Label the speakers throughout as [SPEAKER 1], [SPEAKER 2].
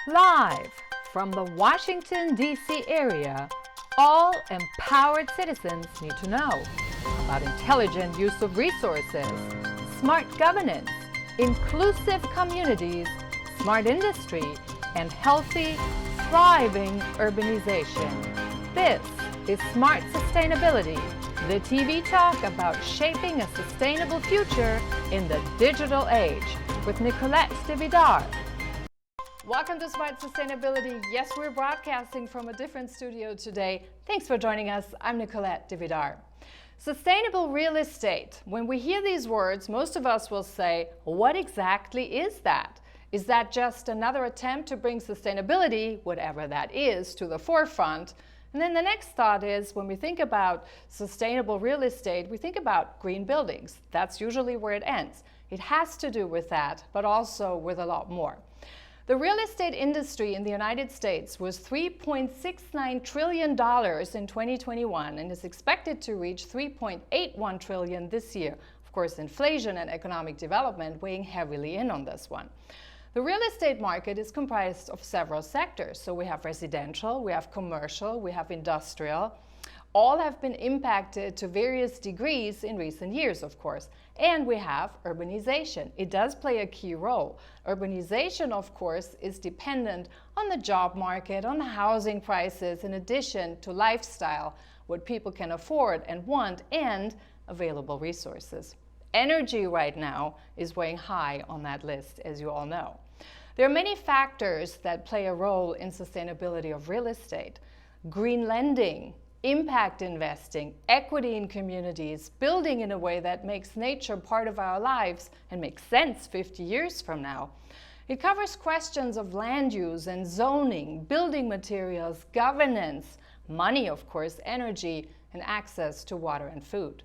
[SPEAKER 1] Live from the Washington, D.C. area, all empowered citizens need to know about intelligent use of resources, smart governance, inclusive communities, smart industry, and healthy, thriving urbanization. This is Smart Sustainability, the TV talk about shaping a sustainable future in the digital age with Nicolette DeVidar. Welcome to Smart Sustainability. Yes, we're broadcasting from a different studio today. Thanks for joining us. I'm Nicolette DeVidar. Sustainable real estate. When we hear these words, most of us will say, what exactly is that? Is that just another attempt to bring sustainability, whatever that is, to the forefront? And then the next thought is, when we think about sustainable real estate, we think about green buildings. That's usually where it ends. It has to do with that, but also with a lot more. The real estate industry in the United States was $3.69 trillion in 2021 and is expected to reach $3.81 trillion this year. Of course, inflation and economic development weighing heavily in on this one. The real estate market is comprised of several sectors. So we have residential, we have commercial, we have industrial. All have been impacted to various degrees in recent years, of course. And we have urbanization. It does play a key role. Urbanization, of course, is dependent on the job market, on the housing prices, in addition to lifestyle, what people can afford and want, and available resources. Energy right now is weighing high on that list, as you all know. There are many factors that play a role in sustainability of real estate. Green lending, impact investing, equity in communities, building in a way that makes nature part of our lives and makes sense 50 years from now. It covers questions of land use and zoning, building materials, governance, money, of course, energy, and access to water and food.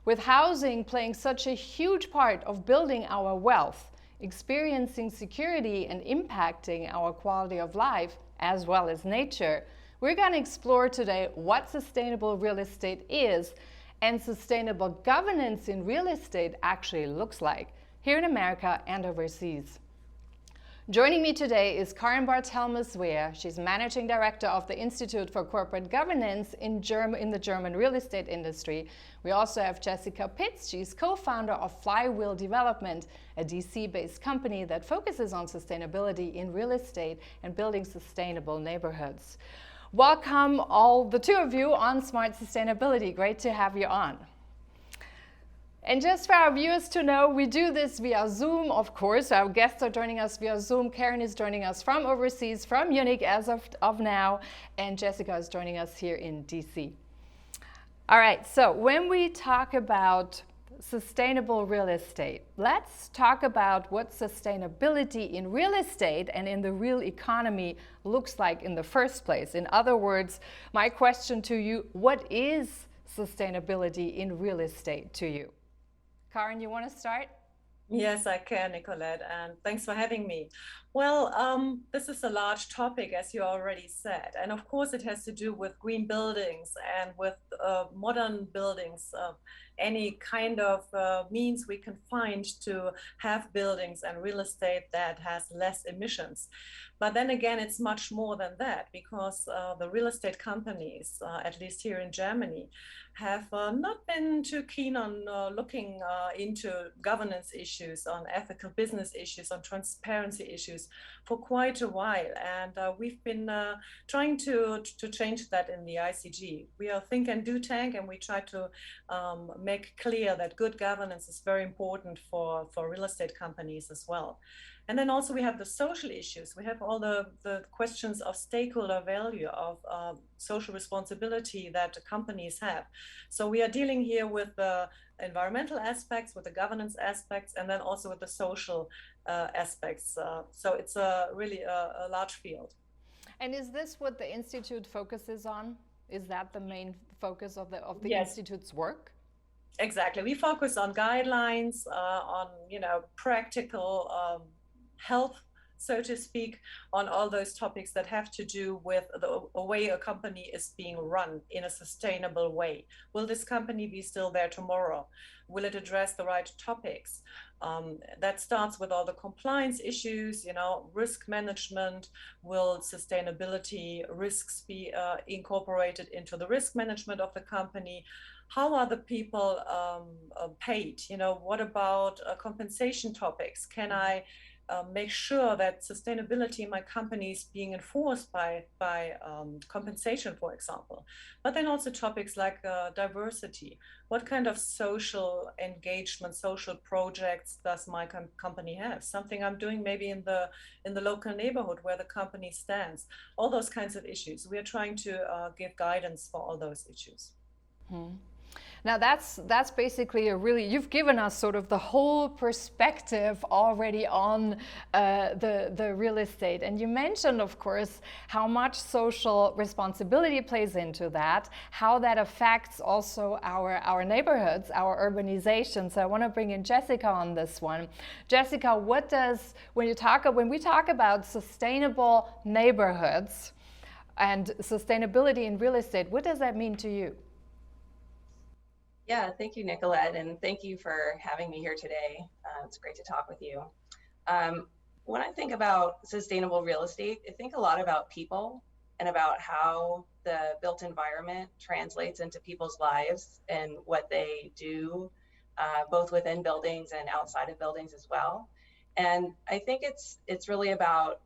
[SPEAKER 1] With housing playing such a huge part of building our wealth, experiencing security and impacting our quality of life, as well as nature, we're going to explore today what sustainable real estate is and sustainable governance in real estate actually looks like here in America and overseas. Joining me today is Karin Barthelmes-Wehr. She's Managing Director of the Institute for Corporate Governance in the German real estate industry. We also have Jessica Pitts. She's co-founder of Flywheel Development, a DC-based company that focuses on sustainability in real estate and building sustainable neighborhoods. Welcome all the two of you on Smart Sustainability. Great to have you on. And just for our viewers to know, we do this via Zoom, of course. Our guests are joining us via Zoom. Karin is joining us from overseas, from Munich as of now, and Jessica is joining us here in DC. All right, so when we talk about sustainable real estate, let's talk about what sustainability in real estate and in the real economy looks like in the first place. In other words, my question to you, what is sustainability in real estate to you? Karin, you want to start?
[SPEAKER 2] Yes, I can, Nicolette, and thanks for having me. Well, this is a large topic, as you already said, and of course it has to do with green buildings and with modern buildings, any kind of means we can find to have buildings and real estate that has less emissions. But then again, it's much more than that, because the real estate companies, at least here in Germany, have not been too keen on looking into governance issues, on ethical business issues, on transparency issues for quite a while. And we've been trying to change that in the ICG. We are Think and Do Tank, and we try to make clear that good governance is very important for real estate companies as well. And then also we have the social issues. We have all the questions of stakeholder value, of social responsibility that companies have. So we are dealing here with the environmental aspects, with the governance aspects, and then also with the social aspects. So it's really a large field.
[SPEAKER 1] And is this what the Institute focuses on? Is that the main focus of the
[SPEAKER 2] Yes.
[SPEAKER 1] Institute's work?
[SPEAKER 2] Exactly. We focus on guidelines, on practical health so to speak, on all those topics that have to do with the way a company is being run in a sustainable way. Will this company be still there tomorrow? Will it address the right topics? That starts with all the compliance issues, risk management. Will sustainability risks be incorporated into the risk management of the company? How are the people paid? What about compensation topics? Can I make sure that sustainability in my company is being enforced by compensation, for example? But then also topics like diversity. What kind of social engagement, social projects does my company have? Something I'm doing maybe in the local neighborhood where the company stands. All those kinds of issues. We are trying to give guidance for all those issues.
[SPEAKER 1] Now that's basically you've given us sort of the whole perspective already on the real estate. And you mentioned, of course, how much social responsibility plays into that, how that affects also our neighborhoods, our urbanization. So I want to bring in Jessica on this one. Jessica, when we talk about sustainable neighborhoods and sustainability in real estate, what does that mean to you?
[SPEAKER 3] Yeah, thank you, Nicolette, and thank you for having me here today. It's great to talk with you. When I think about sustainable real estate, I think a lot about people and about how the built environment translates into people's lives and what they do, both within buildings and outside of buildings as well. And I think it's really about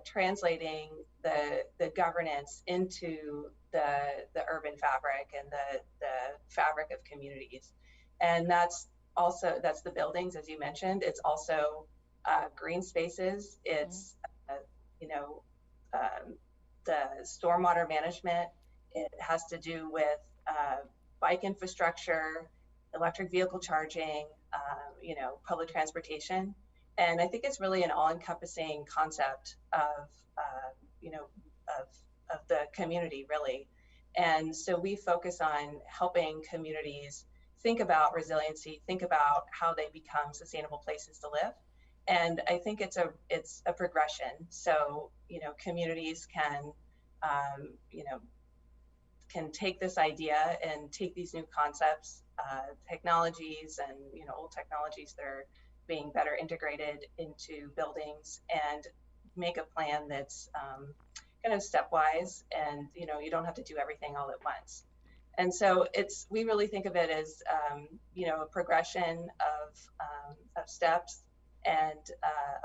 [SPEAKER 3] translating the governance into the urban fabric and the fabric of communities. And that's the buildings, as you mentioned. It's also green spaces. It's the stormwater management. It has to do with bike infrastructure, electric vehicle charging, public transportation. And I think it's really an all-encompassing concept of the community, really. And so we focus on helping communities think about resiliency, think about how they become sustainable places to live. And I think it's a progression. So, communities can take this idea and take these new concepts, technologies and, old technologies that are being better integrated into buildings and make a plan that's kind of stepwise, and you don't have to do everything all at once. And so we really think of it as a progression of steps and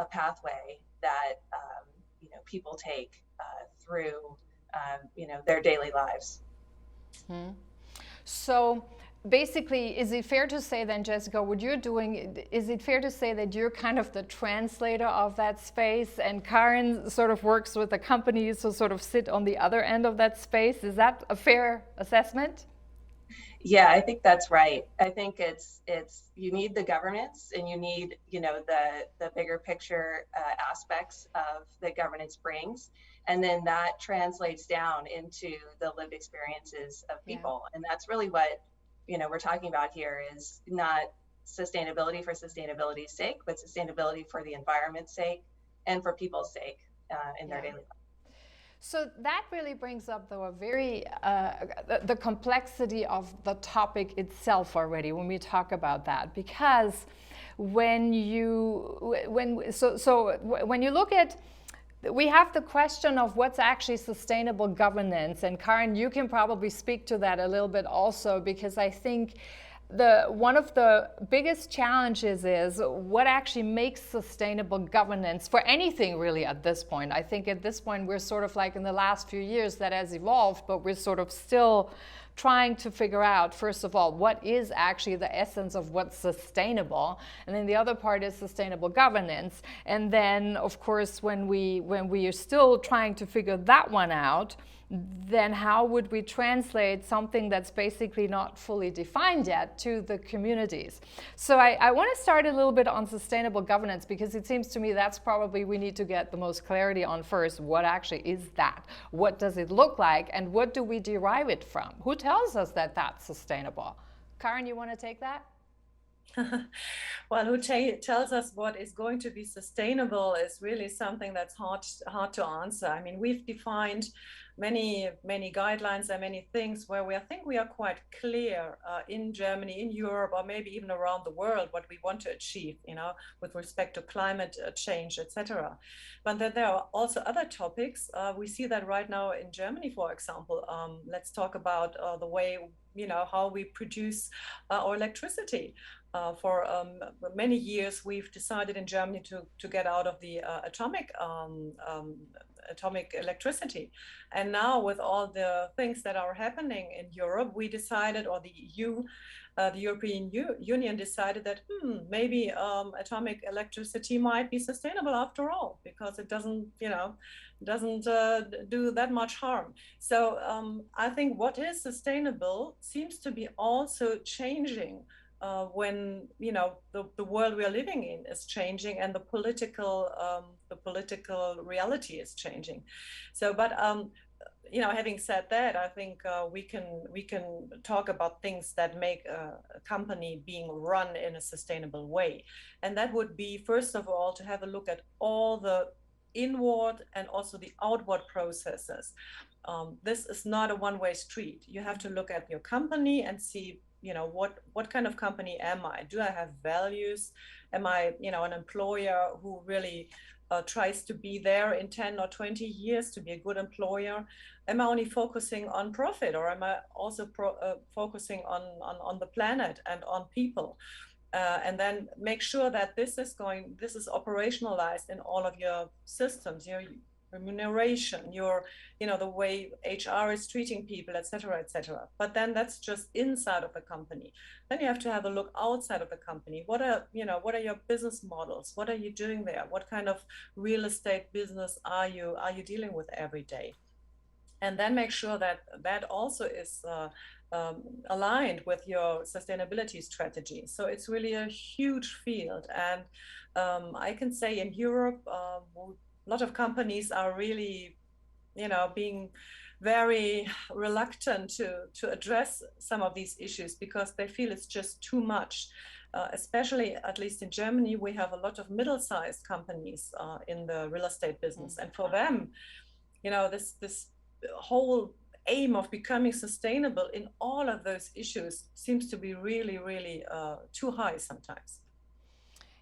[SPEAKER 3] a pathway that people take through their daily lives.
[SPEAKER 1] Mm-hmm. So basically, is it fair to say then, Jessica, what you're doing, is it fair to say that you're kind of the translator of that space, and Karin sort of works with the companies who sort of sit on the other end of that space? Is that a fair assessment?
[SPEAKER 3] Yeah, I think that's right. I think it's you need the governance, and you need the bigger picture aspects of that governance brings, and then that translates down into the lived experiences of people. Yeah. And that's really what we're talking about here, is not sustainability for sustainability's sake, but sustainability for the environment's sake and for people's sake in their daily life.
[SPEAKER 1] So that really brings up, though, a very the complexity of the topic itself already when we talk about that, because when you look at, we have the question of what's actually sustainable governance, and Karin, you can probably speak to that a little bit also, because I think one of the biggest challenges is what actually makes sustainable governance for anything really at this point. I think at this point we're sort of like in the last few years that has evolved, but we're sort of still trying to figure out, first of all, what is actually the essence of what's sustainable, and then the other part is sustainable governance. And then, of course, when we are still trying to figure that one out, then how would we translate something that's basically not fully defined yet to the communities? So I want to start a little bit on sustainable governance, because it seems to me that's probably we need to get the most clarity on first. What actually is that? What does it look like? And what do we derive it from? Who tells us that that's sustainable? Karin, you want to take that?
[SPEAKER 2] Well, who tells us what is going to be sustainable is really something that's hard to answer. I mean, we've defined many guidelines and many things where I think we are quite clear in Germany, in Europe, or maybe even around the world what we want to achieve, with respect to climate change, etc. But then there are also other topics. We see that right now in Germany, for example. Let's talk about the way, how we produce our electricity. For many years, we've decided in Germany to get out of the atomic electricity. And now with all the things that are happening in Europe, we decided, or the EU, the European Union decided that maybe atomic electricity might be sustainable after all, because it doesn't do that much harm. So I think what is sustainable seems to be also changing when the world we are living in is changing, and the political reality is changing. So, but having said that, I think we can talk about things that make a company being run in a sustainable way, and that would be, first of all, to have a look at all the inward and also the outward processes. This is not a one-way street. You have to look at your company and see, what kind of company am I? Do I have values? Am I, an employer who really tries to be there in 10 or 20 years to be a good employer? Am I only focusing on profit, or am I also focusing on the planet and on people? And then make sure that this is operationalized in all of your systems, your remuneration, the way HR is treating people, etc., etc. But then that's just inside of the company. Then you have to have a look outside of the company. What are your business models? What are you doing there? What kind of real estate business are you dealing with every day? And then make sure that that also is aligned with your sustainability strategy. So it's really a huge field. And I can say in Europe, a lot of companies are really, being very reluctant to address some of these issues because they feel it's just too much. Especially, at least in Germany, we have a lot of middle-sized companies in the real estate business. And for them, this whole aim of becoming sustainable in all of those issues seems to be really, really too high sometimes.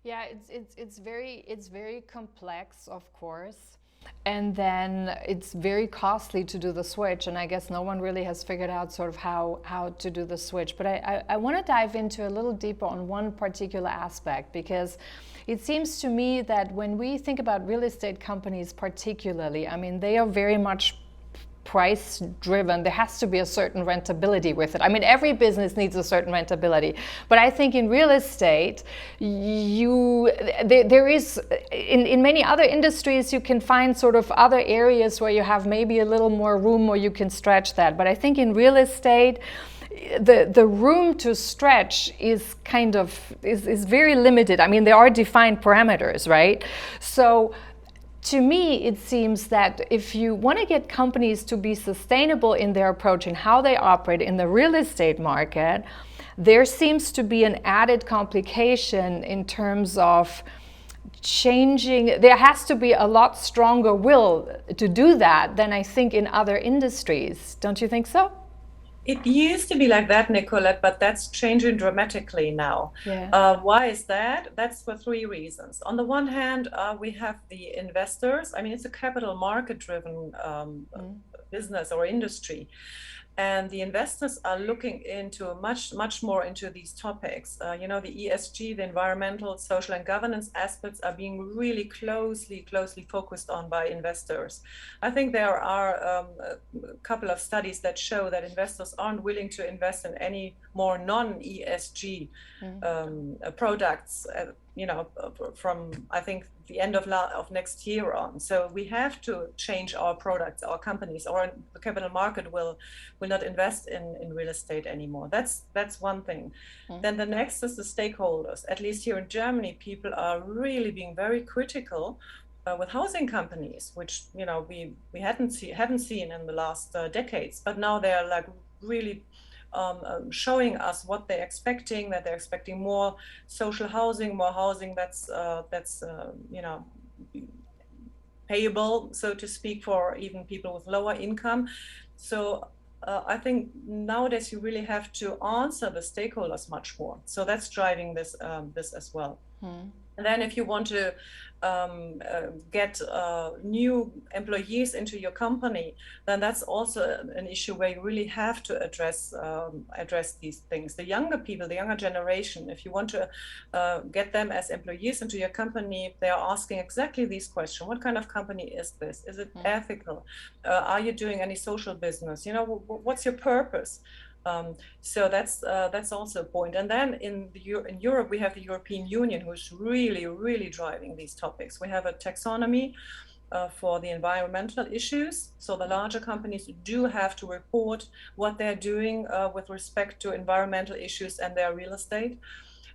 [SPEAKER 1] Yeah, it's very complex, of course. And then it's very costly to do the switch, and I guess no one really has figured out sort of how to do the switch. But I want to dive into a little deeper on one particular aspect, because it seems to me that when we think about real estate companies particularly, I mean, they are very much price driven. There has to be a certain rentability with it. I mean, every business needs a certain rentability, but I think in real estate, there is in many other industries you can find sort of other areas where you have maybe a little more room or you can stretch that. But I think in real estate, the room to stretch is kind of is very limited. I mean, there are defined parameters, right? So to me, it seems that if you want to get companies to be sustainable in their approach and how they operate in the real estate market, there seems to be an added complication in terms of changing. There has to be a lot stronger will to do that than I think in other industries. Don't you think so?
[SPEAKER 2] It used to be like that, Nicolette, but that's changing dramatically now.
[SPEAKER 1] Yeah.
[SPEAKER 2] Why is that? That's for three reasons. On the one hand, we have the investors. I mean, it's a capital market driven business or industry. And the investors are looking into much more into these topics. The ESG, the environmental, social, and governance aspects are being really closely focused on by investors. I think there are a couple of studies that show that investors aren't willing to invest in any more non-ESG products. From I think the end of next year on. So we have to change our products, our companies, or the capital market will not invest in real estate anymore. That's one thing. Then the next is the stakeholders. At least here in Germany, people are really being very critical with housing companies, which we haven't seen in the last decades. But now they're like really showing us what they're expecting, that they're expecting more social housing, more housing that's payable, so to speak, for even people with lower income. So I think nowadays you really have to answer the stakeholders much more. So that's driving this as well. And then if you want to get new employees into your company, then that's also an issue where you really have to address these things. The younger people, the younger generation, if you want to get them as employees into your company, they are asking exactly these questions. What kind of company is this? Is it ethical? Are you doing any social business? You know, what's your purpose? So that's also a point. And then in Europe, we have the European Union, who's really driving these topics. We have a taxonomy for the environmental issues. So the larger companies do have to report what they're doing with respect to environmental issues and their real estate.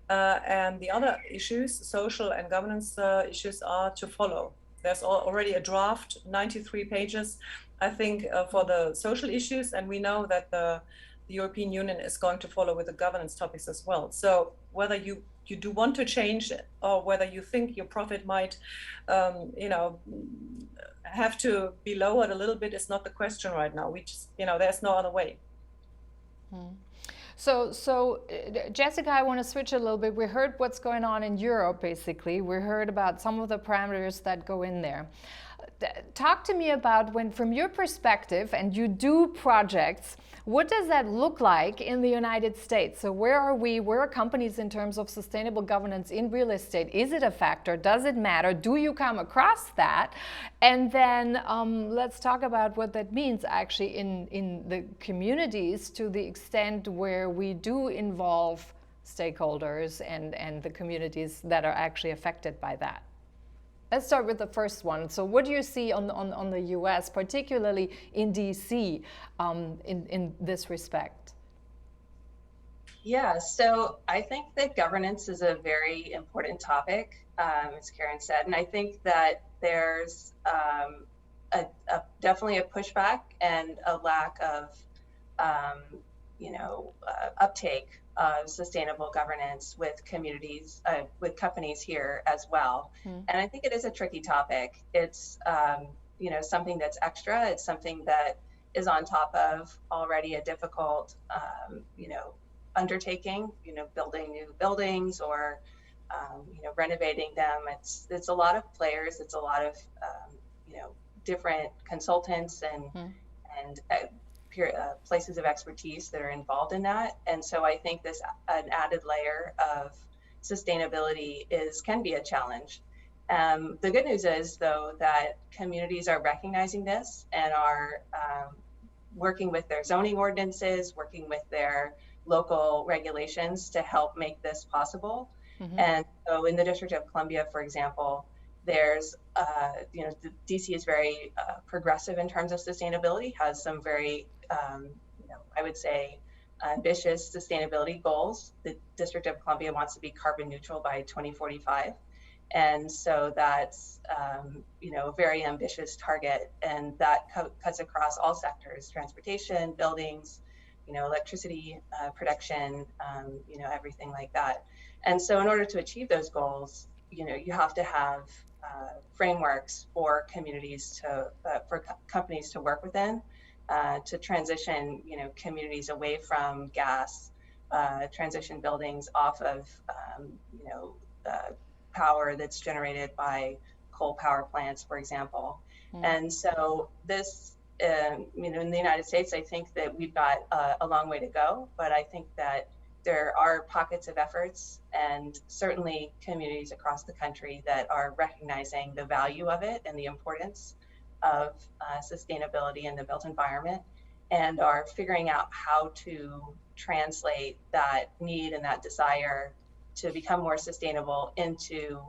[SPEAKER 2] And the other issues, social and governance issues, are to follow. There's already a draft, 93 pages, I think, for the social issues, and we know that the European Union is going to follow with the governance topics as well. So whether you do want to change it, or whether you think your profit might, have to be lowered a little bit, is not the question right now. We just, there's no other way.
[SPEAKER 1] So Jessica, I want to switch a little bit. We heard what's going on in Europe, basically. We heard about some of the parameters that go in there. Talk to me about, when, from your perspective, and you do projects, what does that look like in the United States? So where are we? Where are companies in terms of sustainable governance in real estate? Is it a factor? Does it matter? Do you come across that? And then let's talk about what that means actually in the communities, to the extent where we do involve stakeholders and the communities that are actually affected by that. Let's start with the first one. So what do you see on the US, particularly in DC, in this respect?
[SPEAKER 3] Yeah, so I think that governance is a very important topic, as Karin said, and I think that there's definitely a pushback and a lack of uptake of sustainable governance with communities, with companies here as well. And I think it is a tricky topic. It's something that's extra. It's something that is on top of already a difficult undertaking, building new buildings or renovating them. It's a lot of players. It's a lot of different consultants and places of expertise that are involved in that. And so I think an added layer of sustainability can be a challenge. The good news is, though, that communities are recognizing this and are working with their zoning ordinances, working with their local regulations to help make this possible. And so in the District of Columbia, for example, there's, the DC is very progressive in terms of sustainability, has some very, I would say, ambitious sustainability goals. The District of Columbia wants to be carbon neutral by 2045. And so that's, a very ambitious target. And that cuts across all sectors: transportation, buildings, electricity production, everything like that. And so in order to achieve those goals, you have to have frameworks for communities for companies to work within, to transition, communities away from gas, transition buildings off of, power that's generated by coal power plants, for example. And so this, in the United States, I think that we've got a long way to go, but I think that there are pockets of efforts and certainly communities across the country that are recognizing the value of it and the importance of sustainability in the built environment, and are figuring out how to translate that need and that desire to become more sustainable into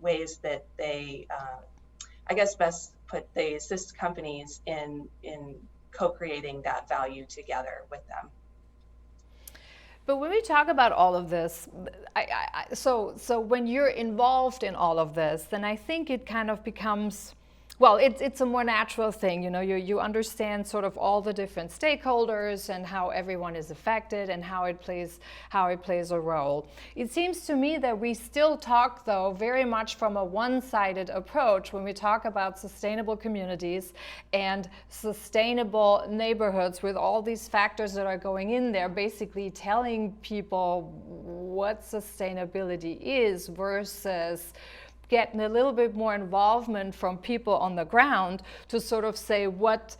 [SPEAKER 3] ways that they, best put, they assist companies in co-creating that value together with them.
[SPEAKER 1] But when we talk about all of this, so when you're involved in all of this, then I think it kind of becomes Well, it's a more natural thing, you understand sort of all the different stakeholders and how everyone is affected and how it plays a role. It seems to me that we still talk, though, very much from a one-sided approach when we talk about sustainable communities and sustainable neighborhoods, with all these factors that are going in there, basically telling people what sustainability is versus getting a little bit more involvement from people on the ground to sort of say what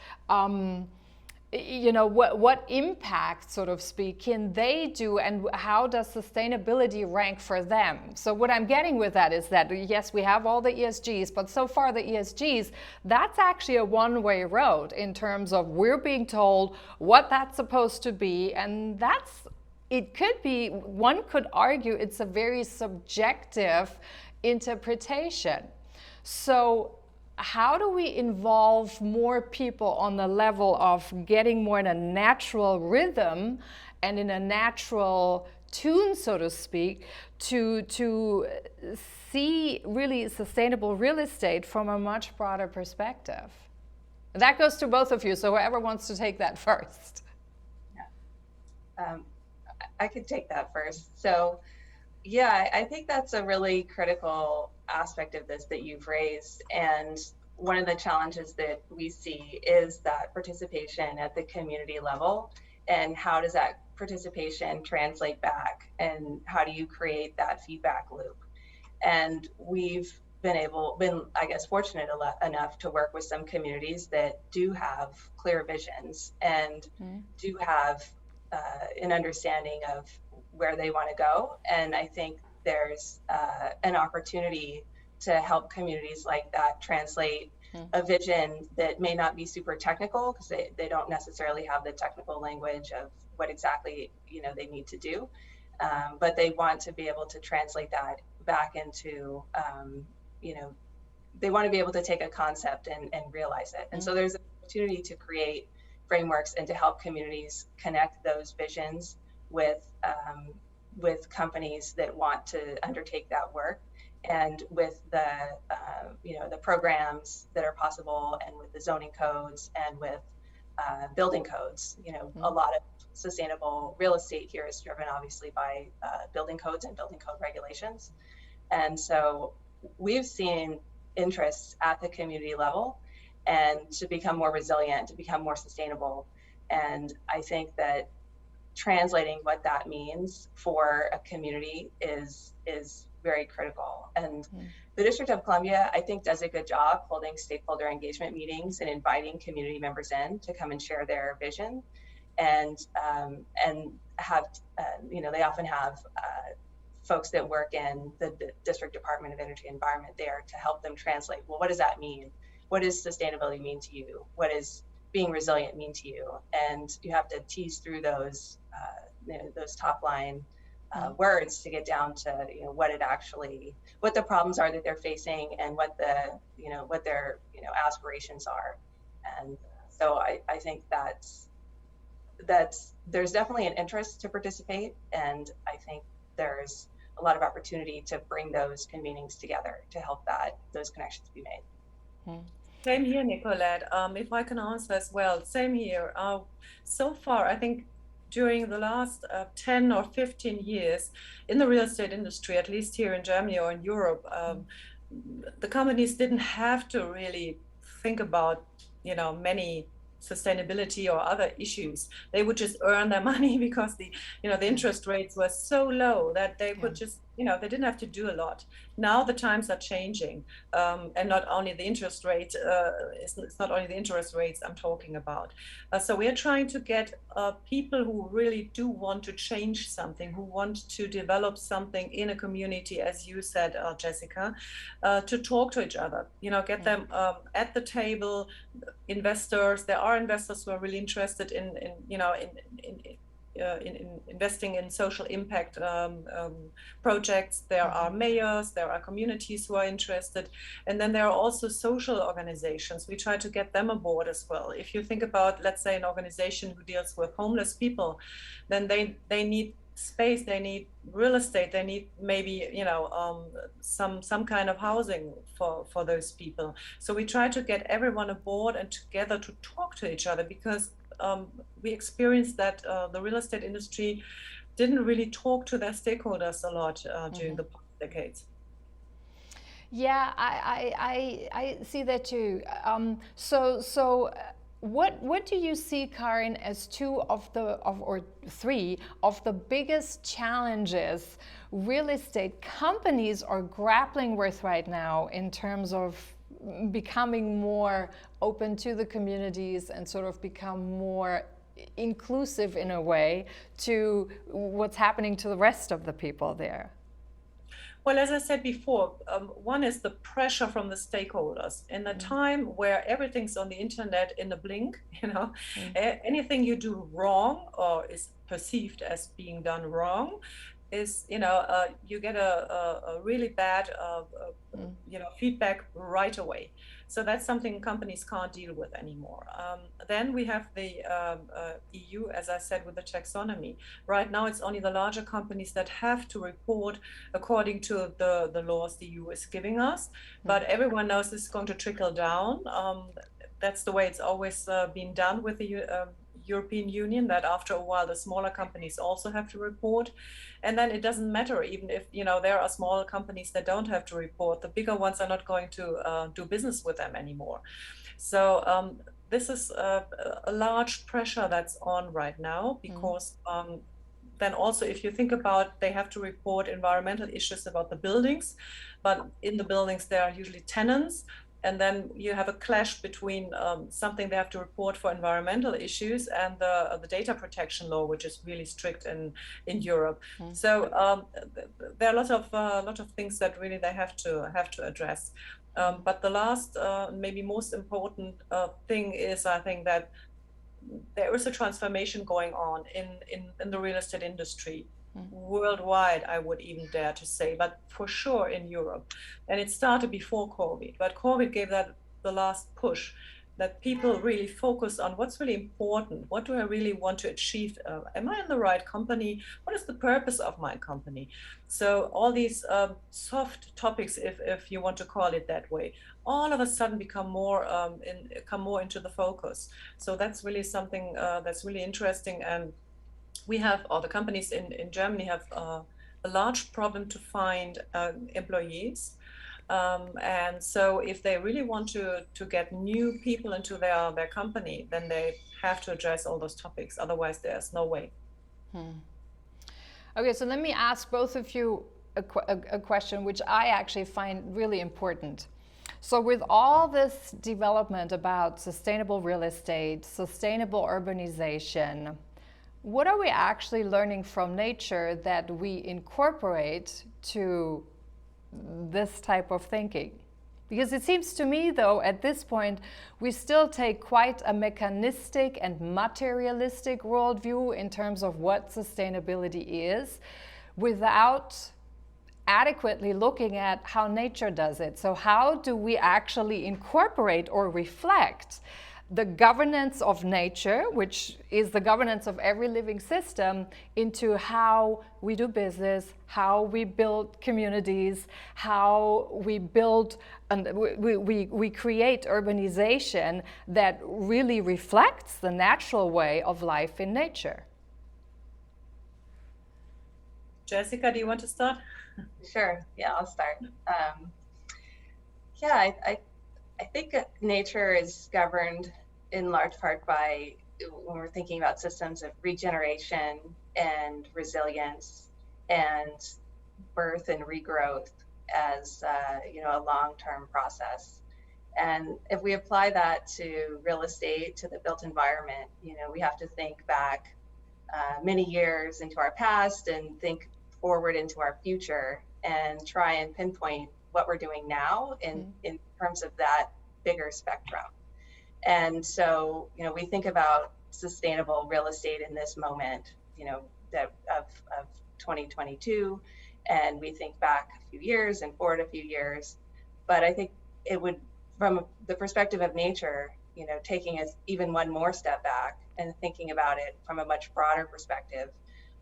[SPEAKER 1] impact, so to speak, can they do, and how does sustainability rank for them? So what I'm getting with that is that, yes, we have all the ESGs, but so far the ESGs, that's actually a one-way road in terms of we're being told what that's supposed to be, and it could be, one could argue it's a very subjective interpretation. So how do we involve more people on the level of getting more in a natural rhythm and in a natural tune, so to speak, to see really sustainable real estate from a much broader perspective? That goes to both of you, so whoever wants to take that first.
[SPEAKER 3] Yeah. I could take that first. So yeah, I think that's a really critical aspect of this that you've raised. And one of the challenges that we see is that participation at the community level, and how does that participation translate back, and how do you create that feedback loop? And we've been, I guess, fortunate enough to work with some communities that do have clear visions and do have an understanding of where they want to go. And I think there's an opportunity to help communities like that translate a vision that may not be super technical, because they don't necessarily have the technical language of what exactly they need to do, but they want to be able to translate that back into they want to be able to take a concept and realize it. And so there's an opportunity to create frameworks and to help communities connect those visions with companies that want to undertake that work, and with the the programs that are possible, and with the zoning codes, and with building codes. A lot of sustainable real estate here is driven obviously by building codes and building code regulations. And so we've seen interests at the community level, and to become more resilient, to become more sustainable. And I think that translating what that means for a community is very critical. And the District of Columbia, I think, does a good job holding stakeholder engagement meetings and inviting community members in to come and share their vision, and have they often have folks that work in the District Department of Energy and Environment there to help them translate, well, what does that mean? What does sustainability mean to you? What does being resilient mean to you? And you have to tease through those top line words to get down to what the problems are that they're facing, and what their aspirations are. And so I think that's there's definitely an interest to participate, and I think there's a lot of opportunity to bring those convenings together to help those connections be made.
[SPEAKER 2] Same here, Nicolette. If I can answer as well, same here. So far, I think during the last 10 or 15 years in the real estate industry, at least here in Germany or in Europe, the companies didn't have to really think about, many sustainability or other issues. They would just earn their money because the interest rates were so low that they could just, they didn't have to do a lot. Now the times are changing, and not only the interest rate, it's not only the interest rates I'm talking about. So we are trying to get people who really do want to change something, who want to develop something in a community, as you said, Jessica, to talk to each other, get them at the table. Investors, there are investors who are really interested in investing in social impact projects. There are mayors, there are communities who are interested, and then there are also social organizations. We try to get them aboard as well. If you think about, let's say, an organization who deals with homeless people, then they need space, they need real estate, they need maybe, you know, some kind of housing for those people. So we try to get everyone aboard and together to talk to each other, because we experienced that the real estate industry didn't really talk to their stakeholders a lot during the past decades.
[SPEAKER 1] Yeah, I see that too. What do you see, Karin, as two of or three of the biggest challenges real estate companies are grappling with right now in terms of becoming more open to the communities and sort of become more inclusive in a way to what's happening to the rest of the people there?
[SPEAKER 2] Well, as I said before, one is the pressure from the stakeholders. In a time where everything's on the internet in a blink, you know, anything you do wrong or is perceived as being done wrong is, you know, you get a really bad, you know, feedback right away. So that's something companies can't deal with anymore. Then we have the EU, as I said, with the taxonomy. Right now, it's only the larger companies that have to report according to the laws the EU is giving us. But everyone knows this is going to trickle down. That's the way it's always been done with the European Union, that after a while the smaller companies also have to report. And then it doesn't matter, even if, you know, there are small companies that don't have to report, the bigger ones are not going to do business with them anymore. So this is a large pressure that's on right now, because then also, if you think about, they have to report environmental issues about the buildings, but in the buildings there are usually tenants. And then you have a clash between something they have to report for environmental issues and the data protection law, which is really strict in Europe. So there are a lot of things that really they have to address. But the last, maybe most important thing is, I think, that there is a transformation going on in the real estate industry. Worldwide, I would even dare to say, but for sure in Europe. And it started before COVID, but COVID gave that the last push, that people really focus on what's really important. What do I really want to achieve? Am I in the right company? What is the purpose of my company? So all these soft topics, if you want to call it that way, all of a sudden become more into the focus. So that's really something that's really interesting. And we have, or the companies in Germany have a large problem to find employees. And so if they really want to get new people into their company, then they have to address all those topics. Otherwise, there's no way.
[SPEAKER 1] Okay, so let me ask both of you a question which I actually find really important. So with all this development about sustainable real estate, sustainable urbanization, what are we actually learning from nature that we incorporate to this type of thinking? Because it seems to me, though, at this point, we still take quite a mechanistic and materialistic worldview in terms of what sustainability is, without adequately looking at how nature does it. So how do we actually incorporate or reflect the governance of nature, which is the governance of every living system, into how we do business, how we build communities, how we build and we create urbanization that really reflects the natural way of life in nature?
[SPEAKER 2] Jessica, do you want to start?
[SPEAKER 3] Sure. Yeah, I'll start. Yeah, I think nature is governed in large part by, when we're thinking about systems of regeneration and resilience and birth and regrowth as a long-term process. And if we apply that to real estate, to the built environment, we have to think back many years into our past and think forward into our future and try and pinpoint what we're doing now in terms of that bigger spectrum. And so, we think about sustainable real estate in this moment, that of 2022, and we think back a few years and forward a few years. But I think it would, from the perspective of nature, taking us even one more step back and thinking about it from a much broader perspective,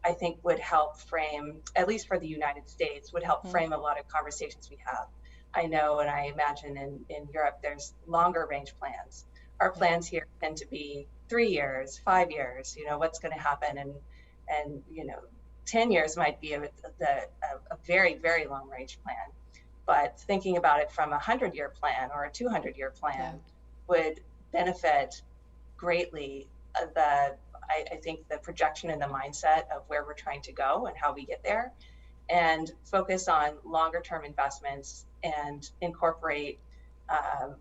[SPEAKER 3] I think would help frame, at least for the United States, would help frame a lot of conversations we have. I know, and I imagine in Europe, there's longer range plans. Our plans here tend to be 3 years, 5 years, what's going to happen. And 10 years might be a very, very long range plan. But thinking about it from a 100-year plan or a 200-year plan would benefit greatly I think the projection and the mindset of where we're trying to go and how we get there, and focus on longer term investments and incorporate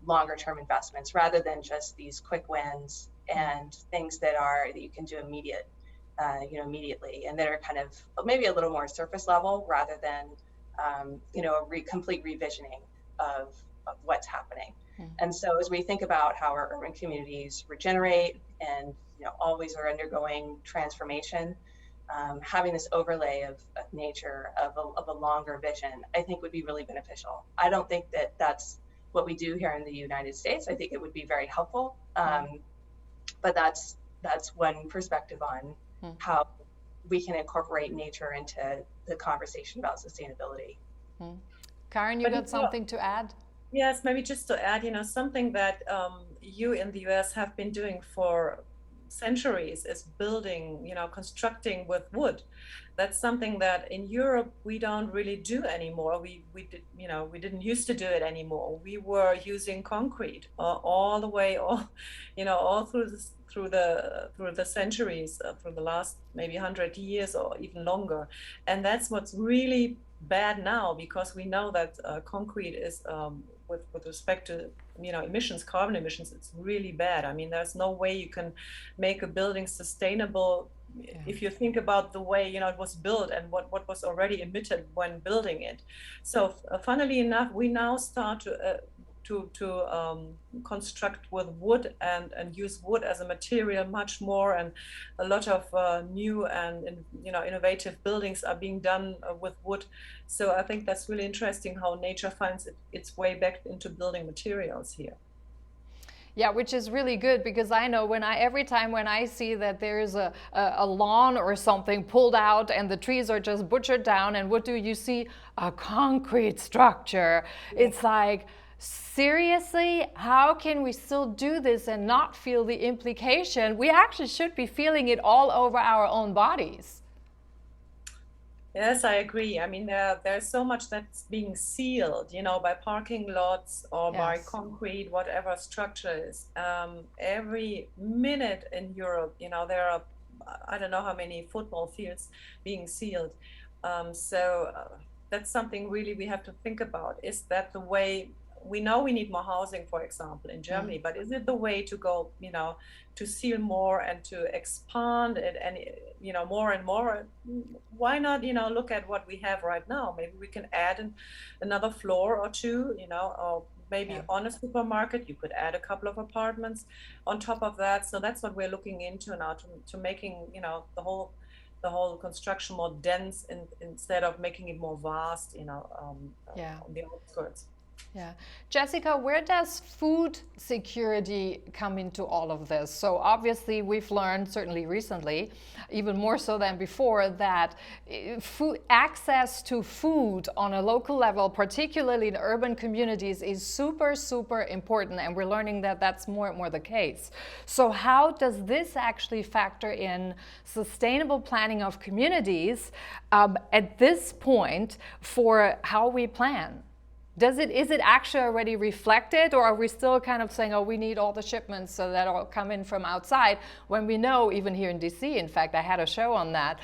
[SPEAKER 3] longer term investments rather than just these quick wins and things that you can do immediately, and that are kind of maybe a little more surface level rather than a complete revisioning of what's happening. And so as we think about how our urban communities regenerate and always are undergoing transformation, having this overlay of nature, of a longer vision, I think would be really beneficial. I don't think that that's what we do here in the United States. I think it would be very helpful, but that's one perspective on how we can incorporate nature into the conversation about sustainability.
[SPEAKER 1] Karin, you got something to add?
[SPEAKER 2] Yes, maybe just to add, something that you in the US have been doing for centuries is building, constructing with wood. That's something that in Europe we don't really do anymore. We didn't used to do it anymore. We were using concrete all the way, all through the centuries, through the last maybe 100 years or even longer. And that's what's really bad now, because we know that concrete is with respect to emissions, carbon emissions, it's really bad. I mean, there's no way you can make a building sustainable if you think about the way it was built and what was already emitted when building it. So funnily enough, we now start to construct with wood and use wood as a material much more, and a lot of new and innovative buildings are being done with wood. So I think that's really interesting how nature finds its way back into building materials here.
[SPEAKER 1] Yeah, which is really good, because I know every time when I see that there's a lawn or something pulled out and the trees are just butchered down, and what do you see? A concrete structure. It's like, seriously, how can we still do this and not feel the implication? We actually should be feeling it all over our own bodies.
[SPEAKER 2] Yes, I agree. I mean, there's so much that's being sealed, by parking lots or by concrete, whatever structure is. Every minute in Europe, there are, I don't know how many football fields being sealed. So that's something really we have to think about. Is that the way? We know we need more housing, for example, in Germany, but is it the way to go, to seal more and to expand it and, more and more? Why not, look at what we have right now? Maybe we can add another floor or two, or maybe on a supermarket, you could add a couple of apartments on top of that. So that's what we're looking into now, to making, the whole construction more dense instead of making it more vast, on the outskirts.
[SPEAKER 1] Yeah. Jessica, where does food security come into all of this? So obviously we've learned, certainly recently, even more so than before, that access to food on a local level, particularly in urban communities, is super, super important. And we're learning that that's more and more the case. So how does this actually factor in sustainable planning of communities at this point for how we plan? Is it actually already reflected, or are we still kind of saying, oh, we need all the shipments so that all come in from outside, when we know, even here in DC, in fact, I had a show on that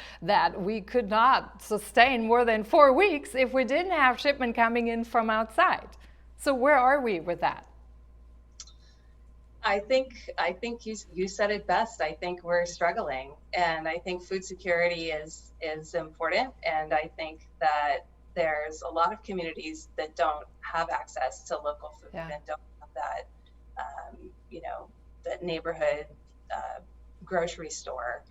[SPEAKER 1] we could not sustain more than 4 weeks if we didn't have shipment coming in from outside. So where are we with that?
[SPEAKER 3] I think you said it best. I think we're struggling, and I think food security is important, and I think that there's a lot of communities that don't have access to local food and don't have that, that neighborhood grocery store.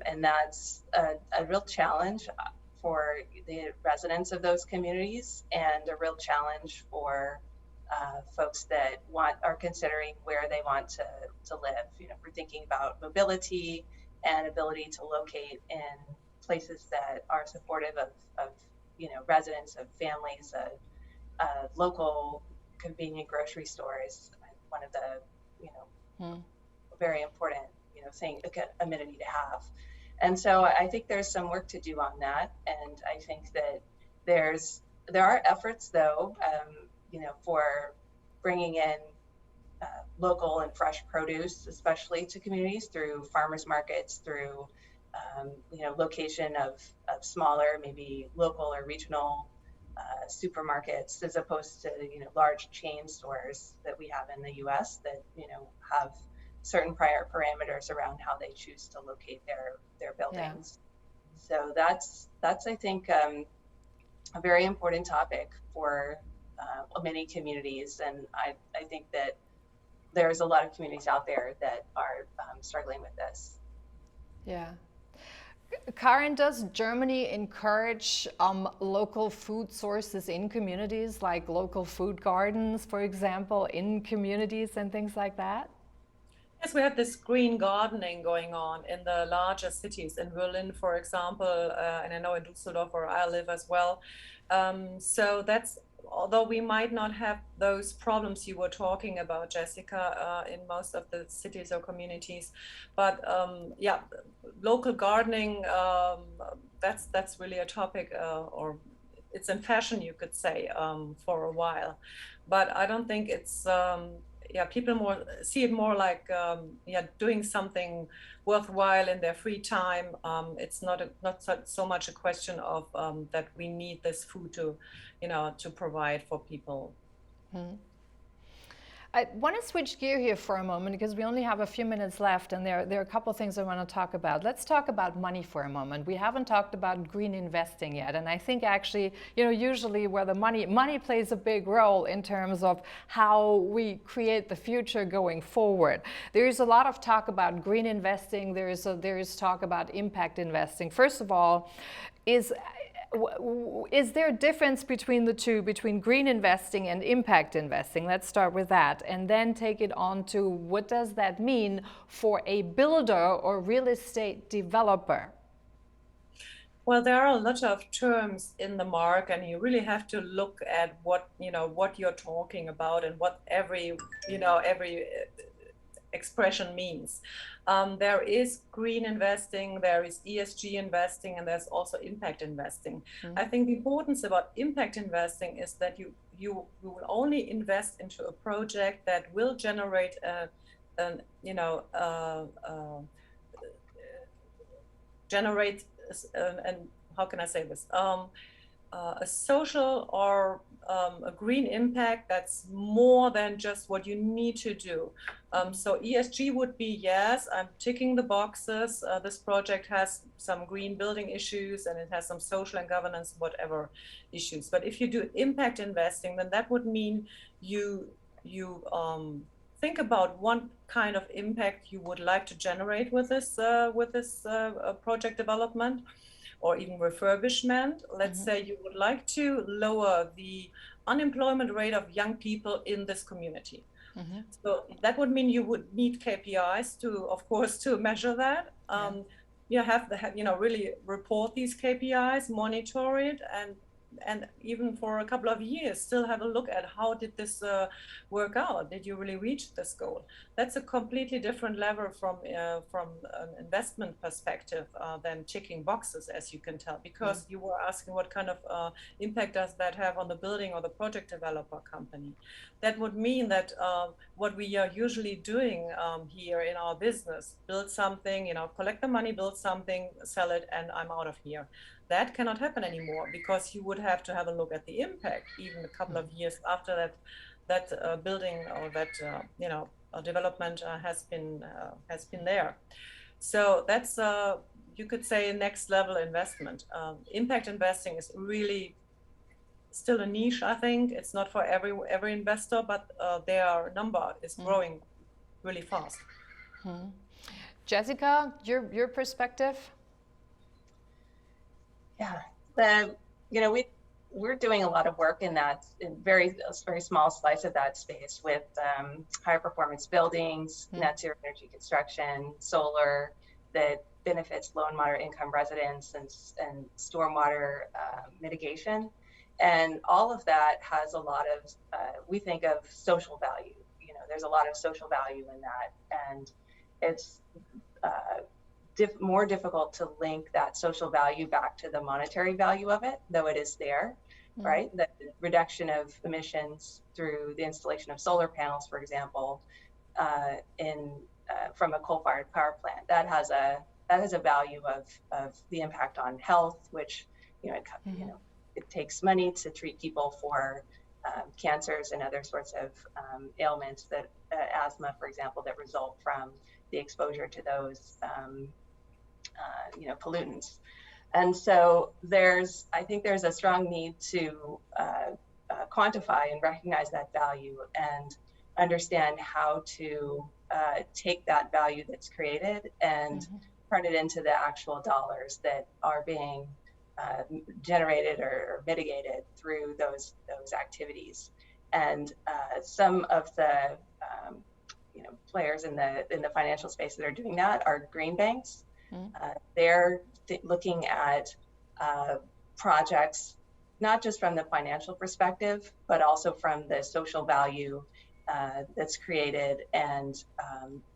[SPEAKER 3] And that's a real challenge for the residents of those communities, and a real challenge for folks that are considering where they want to live. We're thinking about mobility and ability to locate in places that are supportive of residents, of families, local convenient grocery stores. One of the, very important, thing, amenity to have. And so I think there's some work to do on that. And I think that there are efforts though, for bringing in local and fresh produce, especially to communities through farmers markets, through location of smaller, maybe local or regional supermarkets, as opposed to large chain stores that we have in the U.S. that have certain prior parameters around how they choose to locate their buildings. Yeah. So that's I think a very important topic for many communities, and I think that there's a lot of communities out there that are struggling with this.
[SPEAKER 1] Yeah. Karin, does Germany encourage local food sources in communities, like local food gardens, for example, in communities and things like that?
[SPEAKER 2] Yes, we have this green gardening going on in the larger cities, in Berlin, for example, and I know in Düsseldorf, where I live as well. So that's, although we might not have those problems you were talking about, Jessica, in most of the cities or communities, but yeah, local gardening, that's really a topic, or it's in fashion, you could say, for a while. But I don't think it's, yeah, people see it more like, yeah, doing something worthwhile in their free time. It's not so much a question of that we need this food to, to provide for people.
[SPEAKER 1] Mm-hmm. I want to switch gear here for a moment because we only have a few minutes left, and there are a couple of things I want to talk about. Let's talk about money for a moment. We haven't talked about green investing yet, and I think actually, usually where the money plays a big role in terms of how we create the future going forward. There is a lot of talk about green investing. There is talk about impact investing. First of all, is there a difference between the two, between green investing and impact investing? Let's start with that, and then take it on to what does that mean for a builder or real estate developer?
[SPEAKER 2] Well, there are a lot of terms in the market, and you really have to look at what you're talking about and what every expression means. There is green investing, there is ESG investing, and there's also impact investing. Mm-hmm. I think the importance about impact investing is that you will only invest into a project that will generate how can I say this? A social or a green impact that's more than just what you need to do. So ESG would be, yes, I'm ticking the boxes. This project has some green building issues and it has some social and governance, whatever issues. But if you do impact investing, then that would mean you think about what kind of impact you would like to generate with this project development, or even refurbishment. Let's mm-hmm. say you would like to lower the unemployment rate of young people in this community. Mm-hmm. So that would mean you would need KPIs to measure that. You have to really report these KPIs, monitor it, and even for a couple of years still have a look at how did this work out? Did you really reach this goal? That's a completely different level from an investment perspective than ticking boxes, as you can tell, because you were asking what kind of impact does that have on the building or the project developer company. That would mean that what we are usually doing here in our business, build something, collect the money, build something, sell it, and I'm out of here. That cannot happen anymore, because you would have to have a look at the impact even a couple of years after that building or that development has been there. So that's you could say next level investment. Impact investing is really still a niche. I think it's not for every investor, but their number is growing really fast.
[SPEAKER 1] Jessica, your perspective?
[SPEAKER 3] Yeah, we're doing a lot of work in that, in very small slice of that space with higher performance buildings, net zero energy construction, solar, that benefits low and moderate income residents and stormwater mitigation. And all of that has a lot of, we think of social value. You know, there's a lot of social value in that. And it's more difficult to link that social value back to the monetary value of it, though it is there, right? The reduction of emissions through the installation of solar panels, for example, from a coal-fired power plant, that has a value of the impact on health, which it takes money to treat people for cancers and other sorts of ailments that asthma, for example, that result from the exposure to those pollutants. And so I think there's a strong need to quantify and recognize that value and understand how to take that value that's created and turn it into the actual dollars that are being generated or mitigated through those activities. And some of the players in the financial space that are doing that are green banks. They're looking at projects not just from the financial perspective, but also from the social value that's created, and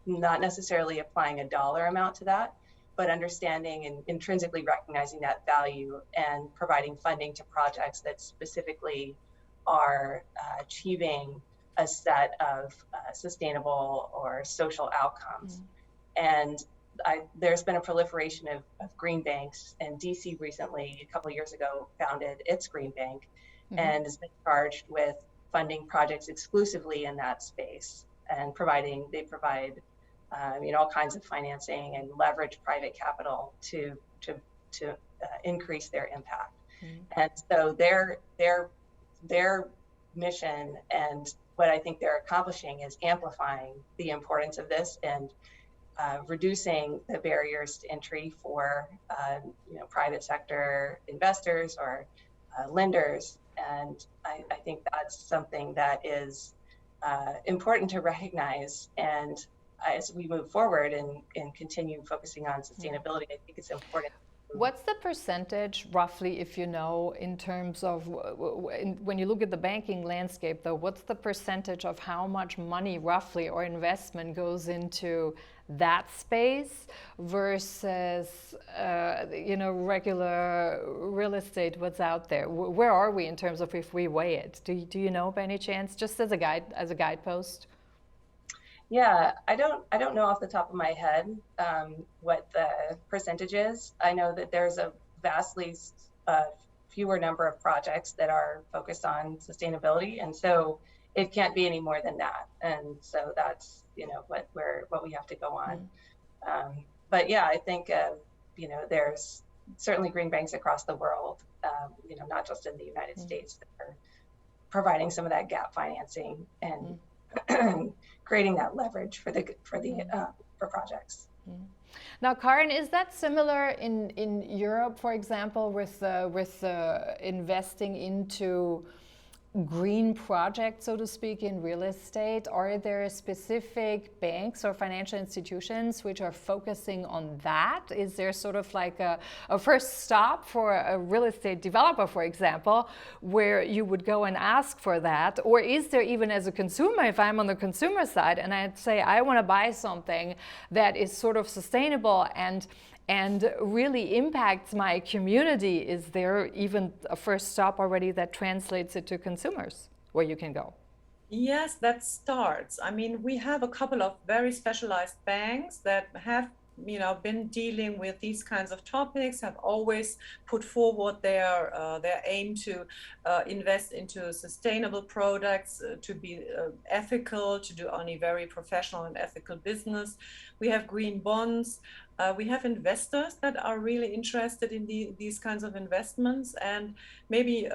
[SPEAKER 3] not necessarily applying a dollar amount to that, but understanding and intrinsically recognizing that value and providing funding to projects that specifically are achieving a set of sustainable or social outcomes. And there's been a proliferation of green banks, and DC recently, a couple of years ago, founded its green bank and has been charged with funding projects exclusively in that space, and they provide all kinds of financing and leverage private capital to increase their impact. And so their mission and what I think they're accomplishing is amplifying the importance of this and reducing the barriers to entry for private sector investors or lenders. And I think that's something that is important to recognize. And as we move forward and continue focusing on sustainability, I think it's important.
[SPEAKER 1] What's the percentage, roughly, if you know, in terms of, when you look at the banking landscape, though, what's the percentage of how much money, roughly, or investment goes into that space versus, regular real estate, what's out there? Where are we in terms of if we weigh it? Do you know by any chance, just as a guidepost?
[SPEAKER 3] Yeah, I don't know off the top of my head what the percentage is. I know that there's a vastly fewer number of projects that are focused on sustainability, and so it can't be any more than that. And so that's what we have to go on. But yeah, I think there's certainly green banks across the world, not just in the United States, that are providing some of that gap financing and creating that leverage for projects.
[SPEAKER 1] Now, Karin, is that similar in Europe, for example, with investing into green projects, so to speak, in real estate? Are there specific banks or financial institutions which are focusing on that? Is there sort of like a first stop for a real estate developer, for example, where you would go and ask for that? Or is there, even as a consumer, if I'm on the consumer side and I'd say I want to buy something that is sort of sustainable and really impacts my community, is there even a first stop already that translates it to consumers where you can go?
[SPEAKER 2] Yes, that starts. I mean, we have a couple of very specialized banks that have been dealing with these kinds of topics, have always put forward their aim to invest into sustainable products, to be ethical, to do only very professional and ethical business. We have green bonds. We have investors that are really interested in these kinds of investments. And maybe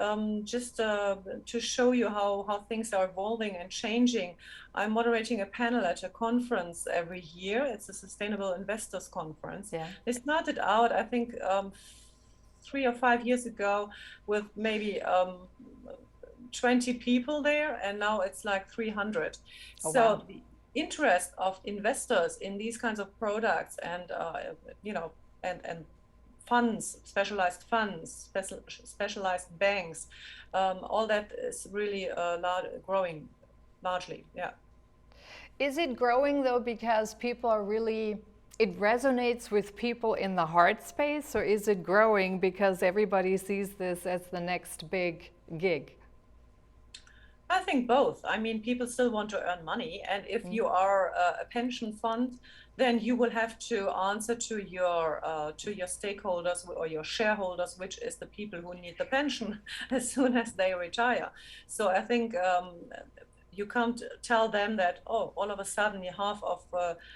[SPEAKER 2] just to show you how things are evolving and changing, I'm moderating a panel at a conference every year. It's a Sustainable Investors Conference.
[SPEAKER 1] Yeah.
[SPEAKER 2] They started out, I think, 3 or 5 years ago with maybe 20 people there, and now it's like 300.
[SPEAKER 1] Oh,
[SPEAKER 2] so
[SPEAKER 1] wow.
[SPEAKER 2] interest of investors in these kinds of products and and funds, specialized funds, specialized banks, all that is really growing largely. Yeah.
[SPEAKER 1] Is it growing though because people are really, it resonates with people in the heart space, or is it growing because everybody sees this as the next big gig?
[SPEAKER 2] I think both. I mean, people still want to earn money, and if you are a pension fund, then you will have to answer to your stakeholders or your shareholders, which is the people who need the pension as soon as they retire. So I think you can't tell them that, oh, all of a sudden half of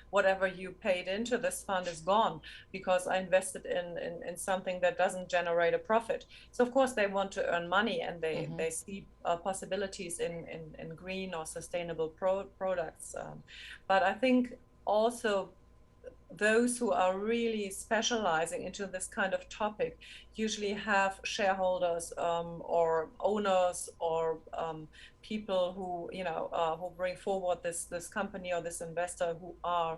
[SPEAKER 2] whatever you paid into this fund is gone because I invested in something that doesn't generate a profit. So of course they want to earn money, and they see possibilities in green or sustainable products. But I think also those who are really specializing into this kind of topic usually have shareholders or owners or people who who bring forward this company or this investor who are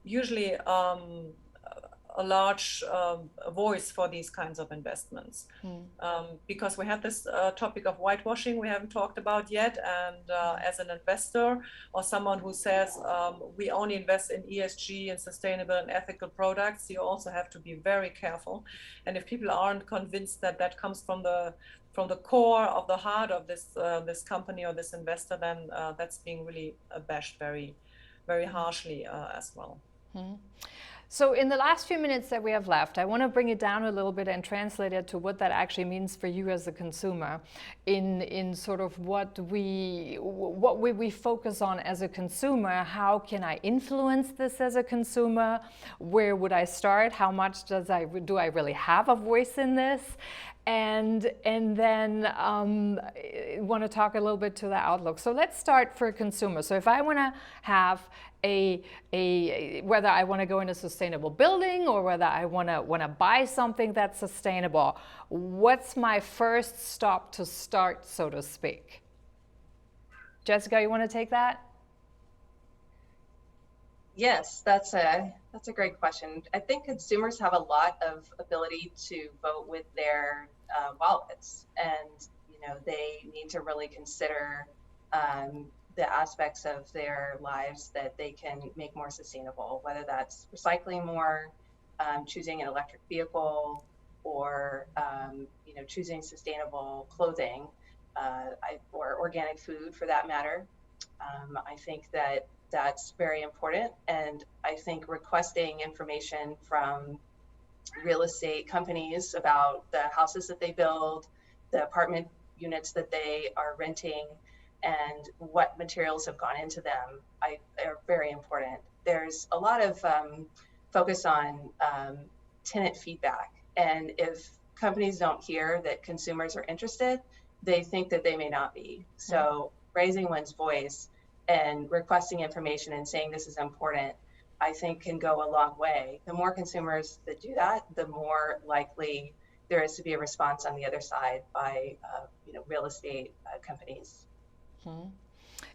[SPEAKER 2] usually a large voice for these kinds of investments. Because we have this topic of whitewashing we haven't talked about yet, and as an investor or someone who says we only invest in ESG and sustainable and ethical products, you also have to be very careful. And if people aren't convinced that that comes from the core of the heart of this company or this investor, then that's being really bashed very, very harshly as well.
[SPEAKER 1] So in the last few minutes that we have left, I want to bring it down a little bit and translate it to what that actually means for you as a consumer in sort of what we focus on as a consumer. How can I influence this as a consumer? Where would I start? How much do I really have a voice in this? And then want to talk a little bit to the outlook. So let's start for a consumer. So if I want to have whether I want to go in a sustainable building or whether I want to buy something that's sustainable, what's my first stop to start, so to speak? Jessica, you want to take that?
[SPEAKER 3] Yes, that's a great question. I think consumers have a lot of ability to vote with their wallets, and they need to really consider the aspects of their lives that they can make more sustainable, whether that's recycling more, choosing an electric vehicle, or choosing sustainable clothing, or organic food for that matter. I think that's very important, and I think requesting information from real estate companies about the houses that they build, the apartment units that they are renting, and what materials have gone into them are very important. There's a lot of focus on tenant feedback, and if companies don't hear that consumers are interested, they think that they may not be. So raising one's voice and requesting information and saying this is important, I think can go a long way. The more consumers that do that, the more likely there is to be a response on the other side by real estate companies.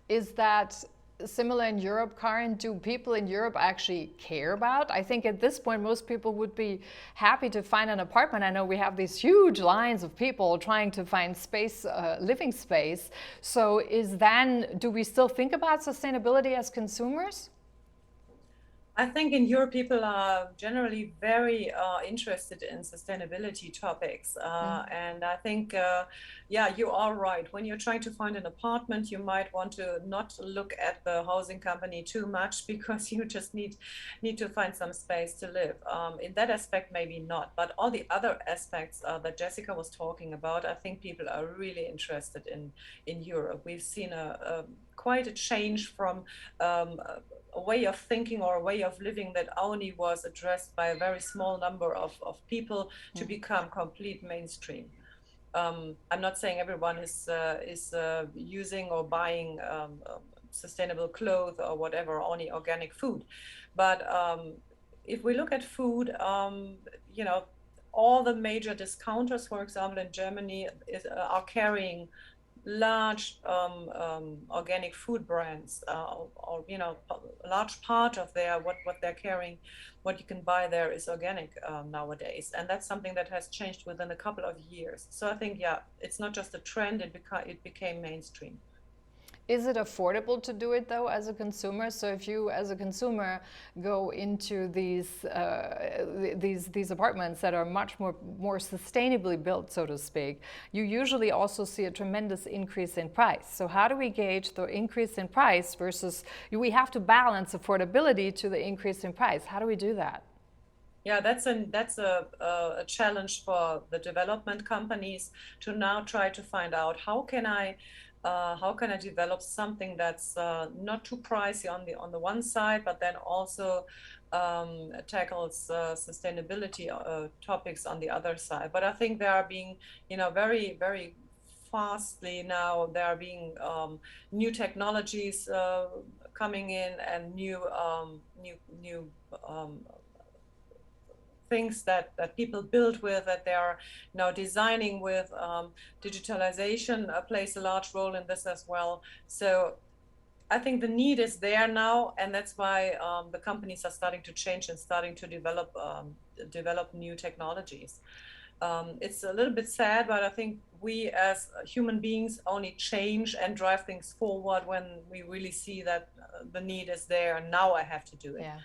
[SPEAKER 1] Is that similar in Europe, Karin? Do people in Europe actually care about? I think at this point, most people would be happy to find an apartment. I know we have these huge lines of people trying to find space, living space. So do we still think about sustainability as consumers?
[SPEAKER 2] I think in Europe, people are generally very interested in sustainability topics. And I think, you are right. When you're trying to find an apartment, you might want to not look at the housing company too much because you just need to find some space to live. In that aspect, maybe not. But all the other aspects that Jessica was talking about, I think people are really interested in Europe. We've seen quite a change from a way of thinking or a way of living that only was addressed by a very small number of people to become complete mainstream. I'm not saying everyone is using or buying sustainable clothes or whatever, only organic food. But if we look at food, all the major discounters, for example, in Germany are carrying large organic food brands, or a large part of their what they're carrying, what you can buy there is organic nowadays, and that's something that has changed within a couple of years. So I think, yeah, it's not just a trend; it became mainstream.
[SPEAKER 1] Is it affordable to do it though as a consumer? So if you as a consumer go into these apartments that are much more sustainably built, so to speak, you usually also see a tremendous increase in price. So how do we gauge the increase in price versus we have to balance affordability to the increase in price? How do we do that?
[SPEAKER 2] Yeah, that's a challenge for the development companies to now try to find out how can I develop something that's not too pricey on the one side, but then also tackles sustainability topics on the other side. But I think they are being, very, very fastly now. There are being new technologies coming in, and new things that people build with, that they are now designing with. Digitalization plays a large role in this as well. So I think the need is there now, and that's why the companies are starting to change and starting to develop new technologies. It's a little bit sad, but I think we as human beings only change and drive things forward when we really see that the need is there, and now I have to do it.
[SPEAKER 1] Yeah.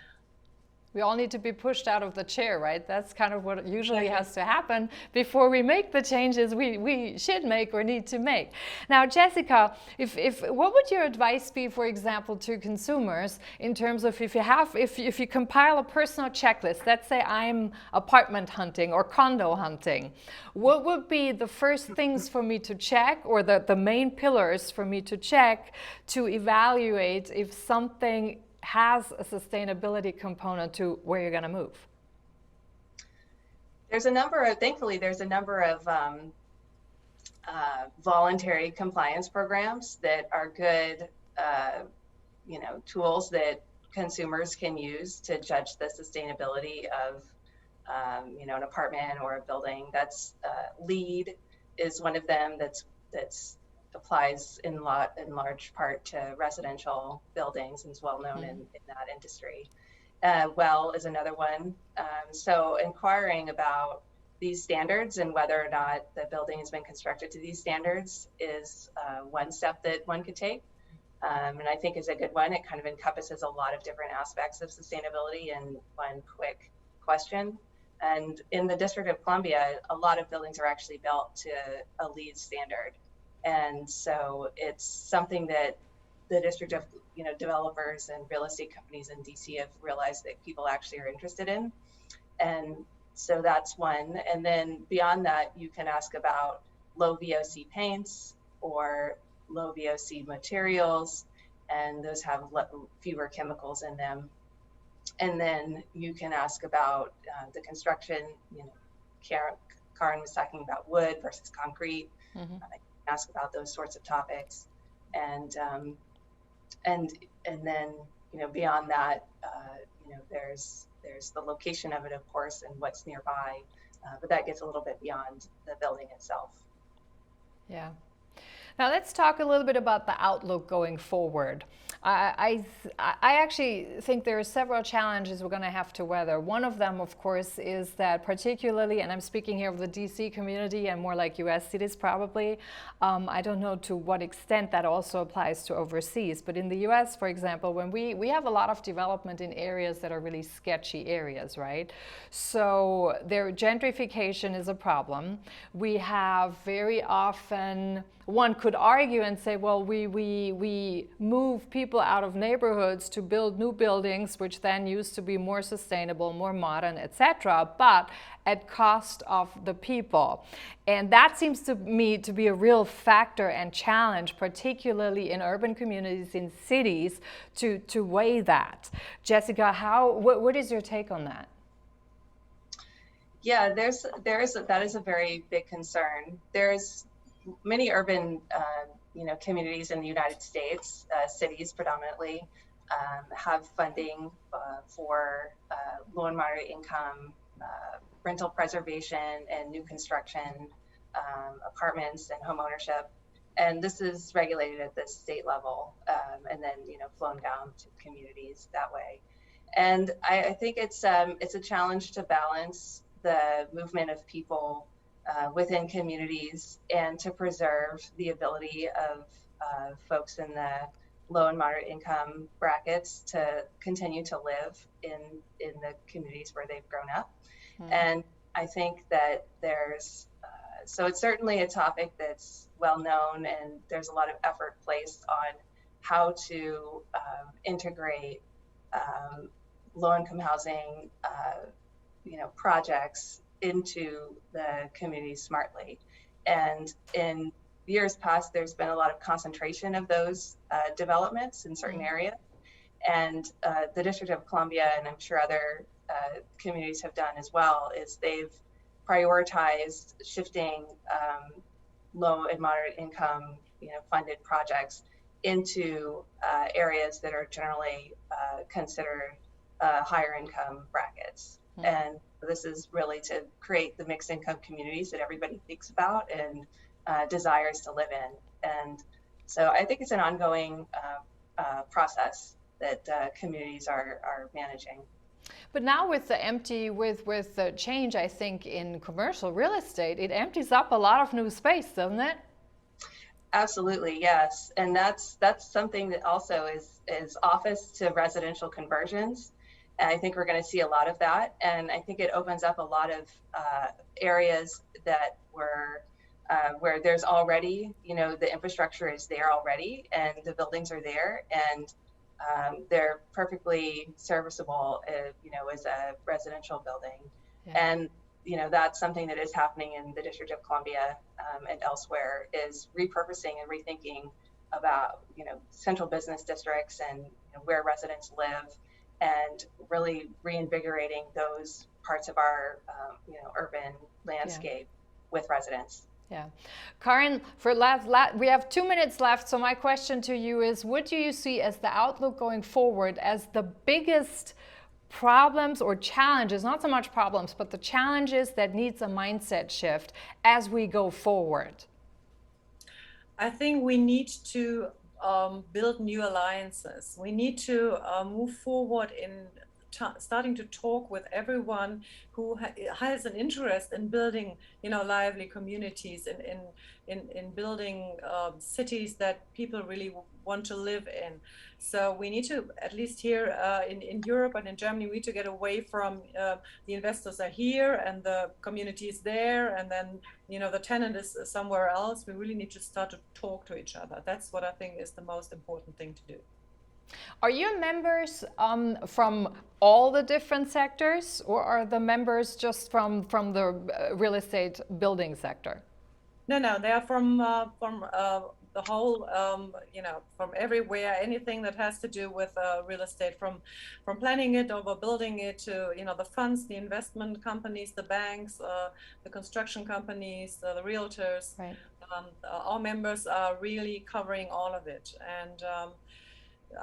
[SPEAKER 1] We all need to be pushed out of the chair, right? That's kind of what usually has to happen before we make the changes we should make or need to make. Now, Jessica, if what would your advice be, for example, to consumers in terms of if you compile a personal checklist, let's say I'm apartment hunting or condo hunting, what would be the first things for me to check, or the main pillars for me to check to evaluate if something has a sustainability component to where you're going to move?
[SPEAKER 3] Thankfully, there's a number of voluntary compliance programs that are good, tools that consumers can use to judge the sustainability of, an apartment or a building. That's LEED is one of them that's applies in large part to residential buildings and is well known in that industry. WELL is another one. So inquiring about these standards and whether or not the building has been constructed to these standards is one step that one could take. And I think is a good one. It kind of encompasses a lot of different aspects of sustainability in one quick question. And in the District of Columbia, a lot of buildings are actually built to a LEED standard. And so it's something that the district of, developers and real estate companies in DC have realized that people actually are interested in. And so that's one. And then beyond that, you can ask about low VOC paints or low VOC materials, and those have fewer chemicals in them. And then you can ask about the construction. Karin was talking about wood versus concrete. Ask about those sorts of topics, and then beyond that, there's the location of it, of course, and what's nearby, but that gets a little bit beyond the building itself.
[SPEAKER 1] Yeah. Now let's talk a little bit about the outlook going forward. I actually think there are several challenges we're going to have to weather. One of them, of course, is that particularly, and I'm speaking here of the DC community and more like US cities probably, I don't know to what extent that also applies to overseas, but in the US, for example, when we have a lot of development in areas that are really sketchy areas, right? So their gentrification is a problem. We have very often, one could argue and say, well, we move people out of neighborhoods to build new buildings, which then used to be more sustainable, more modern, etc., but at cost of the people. And that seems to me to be a real factor and challenge, particularly in urban communities, in cities, to weigh that. Jessica, what is your take on that?
[SPEAKER 3] Yeah, that is a very big concern. There's many urban communities in the United States, cities predominantly, have funding for low and moderate income rental preservation and new construction, apartments and home ownership. And this is regulated at the state level, and then flown down to communities that way. And I think it's a challenge to balance the movement of people within communities and to preserve the ability of folks in the low and moderate income brackets to continue to live in the communities where they've grown up. And I think that so it's certainly a topic that's well known, and there's a lot of effort placed on how to integrate low-income housing, projects into the community smartly. And in years past, there's been a lot of concentration of those developments in certain areas. And the District of Columbia, and I'm sure other communities have done as well, is they've prioritized shifting low and moderate income, funded projects into areas that are generally considered higher income brackets. And this is really to create the mixed income communities that everybody thinks about and desires to live in. And so I think it's an ongoing process that communities are managing.
[SPEAKER 1] But now with the change, I think, in commercial real estate, it empties up a lot of new space, doesn't it?
[SPEAKER 3] Absolutely, yes. And that's something that also is office to residential conversions. And I think we're going to see a lot of that. And I think it opens up a lot of areas that where there's already, the infrastructure is there already and the buildings are there, and they're perfectly serviceable, as a residential building. Yeah. And, that's something that is happening in the District of Columbia and elsewhere, is repurposing and rethinking about, central business districts and where residents live, and really reinvigorating those parts of our, urban landscape with residents.
[SPEAKER 1] Yeah. Karin, we have 2 minutes left. So my question to you is, what do you see as the outlook going forward as the biggest problems or challenges, not so much problems, but the challenges that needs a mindset shift as we go forward?
[SPEAKER 2] I think we need to build new alliances. We need to move forward in starting to talk with everyone who has an interest in building, lively communities, in building cities that people really want to live in. So we need to, at least here in Europe and in Germany, we need to get away from the investors are here and the community is there, and then the tenant is somewhere else. We really need to start to talk to each other. That's what I think is the most important thing to do.
[SPEAKER 1] Are your members from all the different sectors, or are the members just from the real estate building sector?
[SPEAKER 2] No, they are from the whole, from everywhere. Anything that has to do with real estate, from planning it over building it to the funds, the investment companies, the banks, the construction companies, the realtors. Right. Our members are really covering all of it, and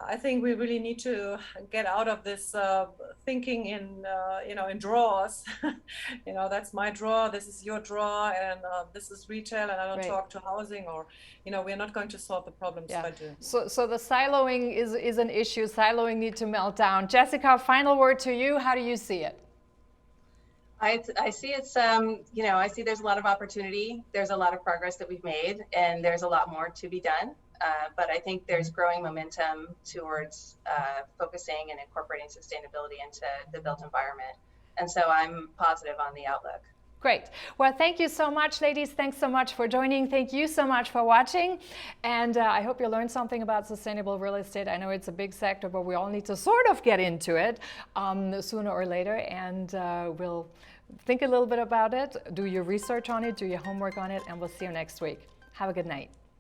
[SPEAKER 2] I think we really need to get out of this thinking in drawers. That's my drawer, this is your drawer, and this is retail, and I don't talk to housing, or we're not going to solve the problems by doing.
[SPEAKER 1] So the siloing is an issue. Siloing needs to melt down. Jessica, final word to you. How do you see it?
[SPEAKER 3] I see I see there's a lot of opportunity. There's a lot of progress that we've made, and there's a lot more to be done. But I think there's growing momentum towards focusing and incorporating sustainability into the built environment. And so I'm positive on the outlook.
[SPEAKER 1] Great. Well, thank you so much, ladies. Thanks so much for joining. Thank you so much for watching. And I hope you learned something about sustainable real estate. I know it's a big sector, but we all need to sort of get into it sooner or later. And we'll think a little bit about it, do your research on it, do your homework on it, and we'll see you next week. Have a good night.